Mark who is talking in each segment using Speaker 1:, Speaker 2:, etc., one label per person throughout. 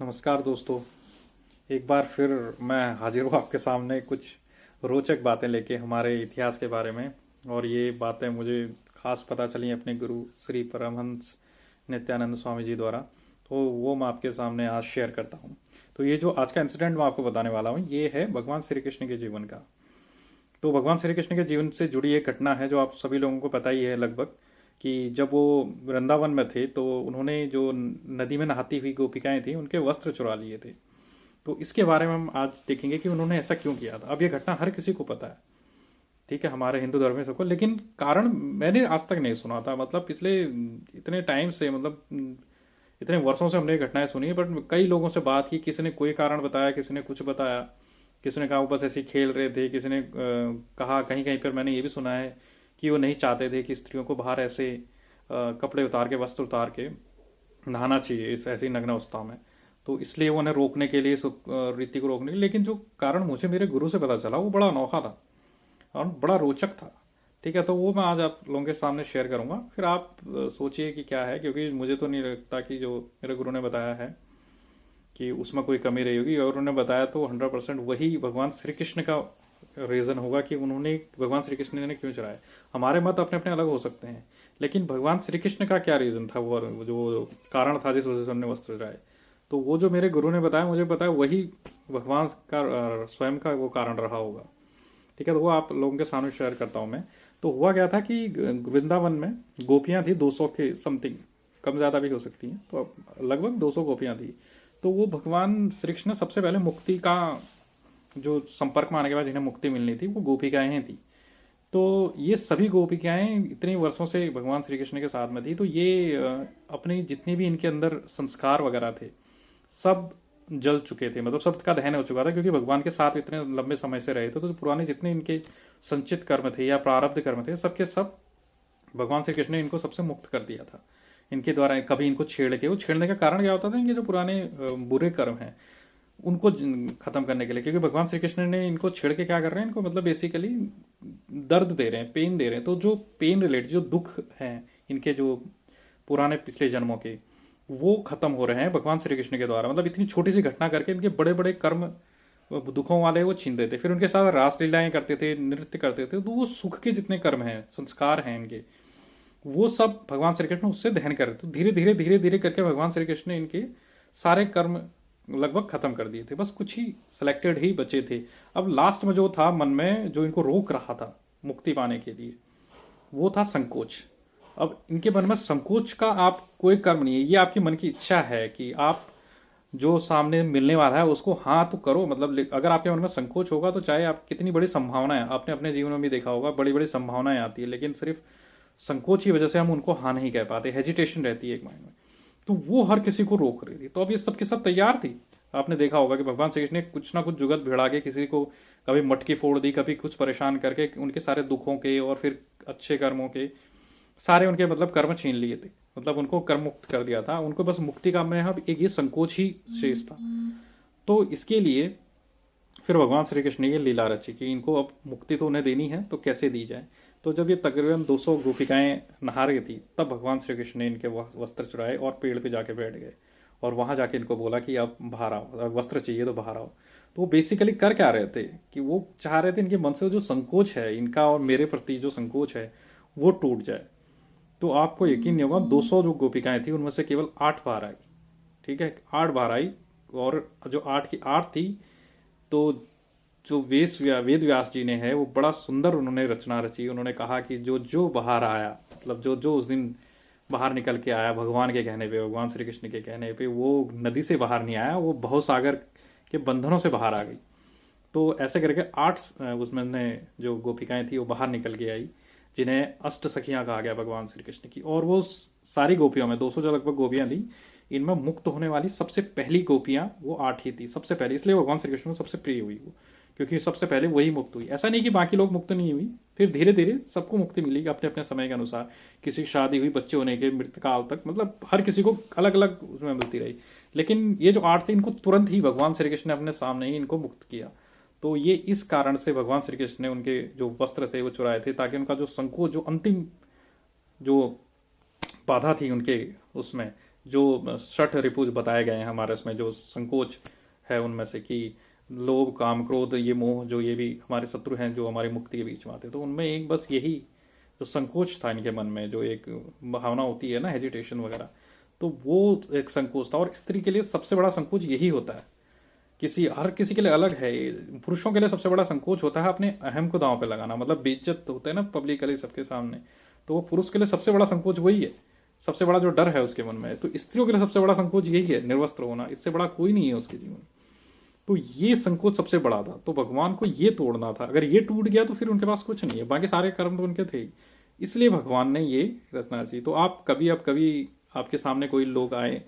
Speaker 1: नमस्कार दोस्तों। एक बार फिर मैं हाजिर हूँ आपके सामने कुछ रोचक बातें लेके हमारे इतिहास के बारे में। और ये बातें मुझे खास पता चली अपने गुरु श्री परमहंस नित्यानंद स्वामी जी द्वारा। तो वो मैं आपके सामने आज शेयर करता हूँ। तो ये जो आज का इंसिडेंट मैं आपको बताने वाला हूँ ये है भगवान श्री कृष्ण के जीवन का। तो भगवान श्री कृष्ण के जीवन से जुड़ी एक घटना है जो आप सभी लोगों को पता ही है लगभग, कि जब वो वृंदावन में थे तो उन्होंने जो नदी में नहाती हुई गोपिकाएं थी उनके वस्त्र चुरा लिए थे। तो इसके बारे में हम आज देखेंगे कि उन्होंने ऐसा क्यों किया था। अब ये घटना हर किसी को पता है, ठीक है, हमारे हिंदू धर्म में सबको, लेकिन कारण मैंने आज तक नहीं सुना था। मतलब पिछले इतने टाइम से, मतलब इतने वर्षों से हमने ये घटनाएं सुनी है, बट कई लोगों से बात की, किसी ने कोई कारण बताया, किसी ने कुछ बताया, किसी ने कहा वो बस ऐसे ही खेल रहे थे, किसी ने कहा, कहीं कहीं पर मैंने ये भी सुना है कि वो नहीं चाहते थे कि स्त्रियों को बाहर ऐसे कपड़े उतार के, वस्त्र उतार के नहाना चाहिए इस ऐसी नग्न अवस्था में। तो इसलिए वो उन्हें रोकने के लिए, इस रीति को रोकने के लिए। लेकिन जो कारण मुझे मेरे गुरु से पता चला वो बड़ा अनोखा था और बड़ा रोचक था। ठीक है, तो वो मैं आज आप लोगों के सामने शेयर करूंगा, फिर आप सोचिए कि क्या है, क्योंकि मुझे तो नहीं लगता कि जो मेरे गुरु ने बताया है कि उसमें कोई कमी रही होगी। और उन्होंने बताया तो 100% वही भगवान श्री कृष्ण का रीजन होगा कि उन्होंने, भगवान श्री कृष्ण ने क्यों चुराया। हमारे मत अपने अपने अलग हो सकते हैं, लेकिन भगवान श्री कृष्ण का क्या रीजन था, वो जो कारण था जिस वजह से उन्होंने वस्त्र चुराए। तो वो जो मेरे गुरु ने बताया, मुझे बताया वही भगवान का स्वयं का वो कारण रहा होगा। ठीक है, तो वो आप लोगों के सामने शेयर करता हूं मैं। तो हुआ क्या था कि वृंदावन में गोपियां थी 200 के समथिंग, कम ज्यादा भी हो सकती हैं, तो लगभग 200 गोपियां थी। तो वो भगवान श्री कृष्ण सबसे पहले मुक्ति का जो संपर्क में आने के बाद जिन्हें मुक्ति मिलनी थी वो गोपिकाएं थी। तो ये सभी गोपिकाएं इतने वर्षों से भगवान श्री कृष्ण के साथ में थी। तो ये अपने जितने भी इनके अंदर संस्कार वगैरह थे सब जल चुके थे, मतलब सब का दहन हो चुका था, क्योंकि भगवान के साथ इतने लंबे समय से रहे थे। तो जो पुराने जितने इनके संचित कर्म थे या प्रारब्ध कर्म थे, सबके सब भगवान श्री कृष्ण ने इनको सबसे मुक्त कर दिया था। इनके द्वारा कभी इनको छेड़ के, वो छेड़ने का कारण क्या होता था, इनके जो पुराने बुरे कर्म हैं उनको खत्म करने के लिए। क्योंकि भगवान श्री कृष्ण ने इनको छेड़ के क्या कर रहे हैं, इनको मतलब बेसिकली दर्द दे रहे हैं, पेन दे रहे हैं। तो जो पेन रिलेटेड जो दुख है इनके, जो पुराने पिछले जन्मों के, वो खत्म हो रहे हैं भगवान श्री कृष्ण के द्वारा। मतलब इतनी छोटी सी घटना करके इनके बड़े बड़े कर्म दुखों वाले वो छीन रहे थे। फिर उनके साथ रासलीलाएं करते थे, नृत्य करते थे। तो वो सुख के जितने कर्म हैं, संस्कार हैं इनके, वो सब भगवान श्री कृष्ण उससे दहन कर रहे थे। तो धीरे धीरे धीरे धीरे करके भगवान श्री कृष्ण ने इनके सारे कर्म लगभग खत्म कर दिए थे, बस कुछ ही सिलेक्टेड ही बचे थे। अब लास्ट में जो था मन में, जो इनको रोक रहा था मुक्ति पाने के लिए, वो था संकोच। अब इनके मन में संकोच का आप कोई कर्म नहीं है, ये आपकी मन की इच्छा है कि आप जो सामने मिलने वाला है उसको हाँ तो करो। मतलब अगर आपके मन में संकोच होगा तो चाहे आप कितनी बड़ी संभावनाएं, आपने अपने जीवन में भी देखा होगा, बड़ी बड़ी संभावनाएं आती है, लेकिन सिर्फ संकोच की वजह से हम उनको हाँ नहीं कह पाते, हेजिटेशन रहती है एक माइंड में। तो वो हर किसी को रोक रही थी। तो अब ये सब के सब तैयार थी। आपने देखा होगा कि भगवान श्री कृष्ण ने कुछ ना कुछ जुगत भिड़ा के किसी को कभी मटकी फोड़ दी, कभी कुछ परेशान करके उनके सारे दुखों के और फिर अच्छे कर्मों के सारे उनके मतलब कर्म छीन लिए थे। मतलब उनको कर्म मुक्त कर दिया था। उनको बस मुक्ति का में अब एक ये संकोच ही शेष था। तो इसके लिए फिर भगवान श्री कृष्ण ने ये लीला रची कि इनको अब मुक्ति तो उन्हें देनी है, तो कैसे दी जाए। तो जब ये तकरीबन 200 गोपिकाएं नहा रही थी, तब भगवान श्री कृष्ण ने इनके वस्त्र चुराए और पेड़ पे जाके बैठ गए। और वहां जाके इनको बोला कि अब बाहर आओ, अगर वस्त्र चाहिए तो बाहर आओ। तो वो बेसिकली कर क्या रहे थे कि वो चाह रहे थे इनके मन से जो संकोच है इनका और मेरे प्रति जो संकोच है वो टूट जाए। तो आपको यकीन नहीं होगा, 200 जो गोपिकाएं थी उनमें से केवल 8 बार आई। ठीक है, 8 बार आई। और जो 8 की 8 थी, तो जो वेद व्यास जी ने है वो बड़ा सुंदर उन्होंने रचना रची। उन्होंने कहा कि जो जो बाहर आया, मतलब जो जो उस दिन बाहर निकल के आया भगवान के कहने पे, भगवान श्री कृष्ण के कहने पे, वो नदी से बाहर नहीं आया, वो भवसागर के बंधनों से बाहर आ गई। तो ऐसे करके 8 उसमें ने जो गोपिकाएं थी वो बाहर निकल के आई, जिन्हें अष्ट सखियां कहा गया भगवान श्री कृष्ण की। और वो सारी गोपियों में, 200 जो लगभग गोपियां थी, इनमें मुक्त होने वाली सबसे पहली गोपियां वो 8 ही थी, सबसे पहले। इसलिए भगवान श्री कृष्ण को सबसे प्रिय हुई वो, क्योंकि सबसे पहले वही मुक्त हुई। ऐसा नहीं कि बाकी लोग मुक्त नहीं हुई, फिर धीरे धीरे सबको मुक्ति मिली अपने अपने समय के अनुसार। किसी की शादी हुई, बच्चे होने के मृतकाल तक, मतलब हर किसी को अलग अलग उसमें मिलती रही। लेकिन ये जो 8 थे इनको तुरंत ही भगवान श्री कृष्ण ने अपने सामने ही इनको मुक्त किया। तो ये इस कारण से भगवान श्री कृष्ण ने उनके जो वस्त्र थे वो चुराए थे, ताकि उनका जो संकोच, जो अंतिम जो बाधा थी उनके उसमें, जो षट रिपुज बताए गए हैं हमारे इसमें, जो संकोच है उनमें से कि लोभ काम क्रोध ये मोह, जो ये भी हमारे शत्रु हैं जो हमारी मुक्ति के बीच में आते हैं, तो उनमें एक बस यही जो संकोच था इनके मन में, जो एक भावना होती है ना, हेजिटेशन वगैरह, तो वो एक संकोच था। और स्त्री के लिए सबसे बड़ा संकोच यही होता है, हर किसी के लिए अलग है ये। पुरुषों के लिए सबसे बड़ा संकोच होता है अपने अहम को दांव पे लगाना, मतलब बेइज्जत होता है ना पब्लिकली सबके सामने, तो वो पुरुष के लिए सबसे बड़ा संकोच वही है, सबसे बड़ा जो डर है उसके मन में। तो स्त्रियों के लिए सबसे बड़ा संकोच यही है, निर्वस्त्र होना, इससे बड़ा कोई नहीं है उसके जीवन। तो ये संकोच सबसे बड़ा था, तो भगवान को ये तोड़ना था। अगर ये टूट गया तो फिर उनके पास कुछ नहीं है, बाकी सारे कर्म तो उनके थे ही। इसलिए भगवान ने ये रचना रची। तो आप कभी आपके सामने कोई लोग आए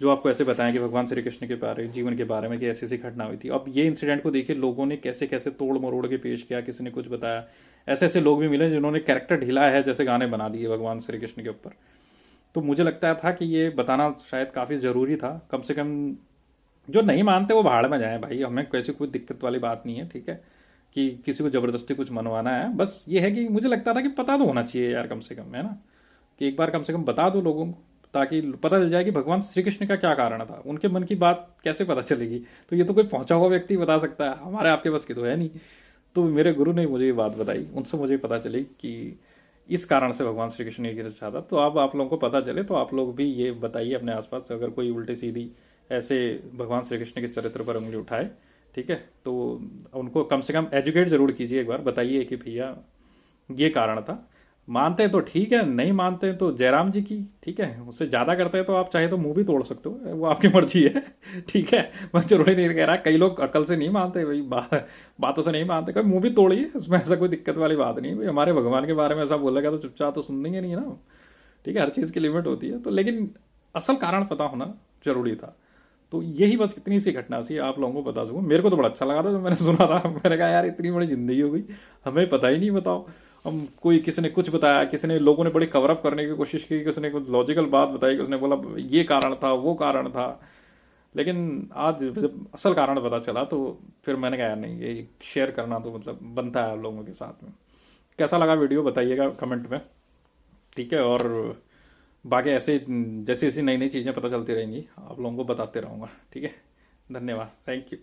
Speaker 1: जो आपको ऐसे बताएं कि भगवान श्री कृष्ण के बारे जीवन के बारे में कि ऐसी ऐसी घटना हुई थी, अब ये इंसिडेंट को देखिए लोगों ने कैसे कैसे तोड़ मरोड़ के पेश किया, किसी ने कुछ बताया। ऐसे ऐसे लोग भी मिले जिन्होंने कैरेक्टर ढिला है जैसे गाने बना दिए भगवान श्री कृष्ण के ऊपर। तो मुझे लगता था कि ये बताना शायद काफ़ी ज़रूरी था, कम से कम जो नहीं मानते वो भाड़ में जाए भाई, हमें कैसी कोई दिक्कत वाली बात नहीं है, ठीक है, कि किसी को ज़बरदस्ती कुछ मनवाना है। बस ये है कि मुझे लगता था कि पता तो होना चाहिए यार कम से कम, है ना, कि एक बार कम से कम बता दो लोगों को, ताकि पता चल जाए कि भगवान श्री कृष्ण का क्या कारण था, उनके मन की बात कैसे पता चलेगी। तो ये तो कोई पहुंचा हुआ व्यक्ति बता सकता है, हमारे आपके बस की तो है नहीं। तो मेरे गुरु ने मुझे ये बात बताई, उनसे मुझे पता चली कि इस कारण से भगवान श्री कृष्ण ने ये चाहता। तो अब आप लोगों को पता चले तो आप लोग भी ये बताइए अपने आसपास, अगर कोई उल्टी सीधी ऐसे भगवान श्री कृष्ण के चरित्र पर उंगली उठाए, ठीक है, तो उनको कम से कम एजुकेट जरूर कीजिए, एक बार बताइए कि भैया ये कारण था। मानते हैं तो ठीक है, नहीं मानते हैं तो जयराम जी की, ठीक है, उससे ज्यादा करते हैं तो आप चाहे तो मुंह भी तोड़ सकते हो, वो आपकी मर्जी है। ठीक है, मैं जरूरी नहीं कह रहा, कई लोग अकल से नहीं मानते भाई, बातों से नहीं मानते, कोई मुंह भी तोड़िए, उसमें ऐसा कोई दिक्कत वाली बात नहीं है भाई। हमारे भगवान के बारे में ऐसा बोलेगा तो चुपचाप तो सुन देंगे नहीं ना, ठीक है, हर चीज की लिमिट होती है। तो लेकिन असल कारण पता होना जरूरी था। तो यही बस इतनी सी घटना सी आप लोगों को बता सकूं। मेरे को तो बड़ा अच्छा लगा था जब मैंने सुना था, मैंने कहा यार इतनी बड़ी जिंदगी हो गई, हमें पता ही नहीं। बताओ, हम कोई किसी ने कुछ बताया, किसी ने, लोगों ने बड़ी कवर अप करने की कोशिश की, किसी ने कुछ लॉजिकल बात बताई, किसी ने बोला ये कारण था वो कारण था, लेकिन आज जब असल कारण पता चला तो फिर मैंने कहा यार नहीं, ये शेयर करना तो मतलब बनता है आप लोगों के साथ में। कैसा लगा वीडियो बताइएगा कमेंट में, ठीक है। और बाकी ऐसे जैसी जैसी नई नई चीज़ें पता चलती रहेंगी आप लोगों को बताते रहूँगा, ठीक है। धन्यवाद, थैंक यू।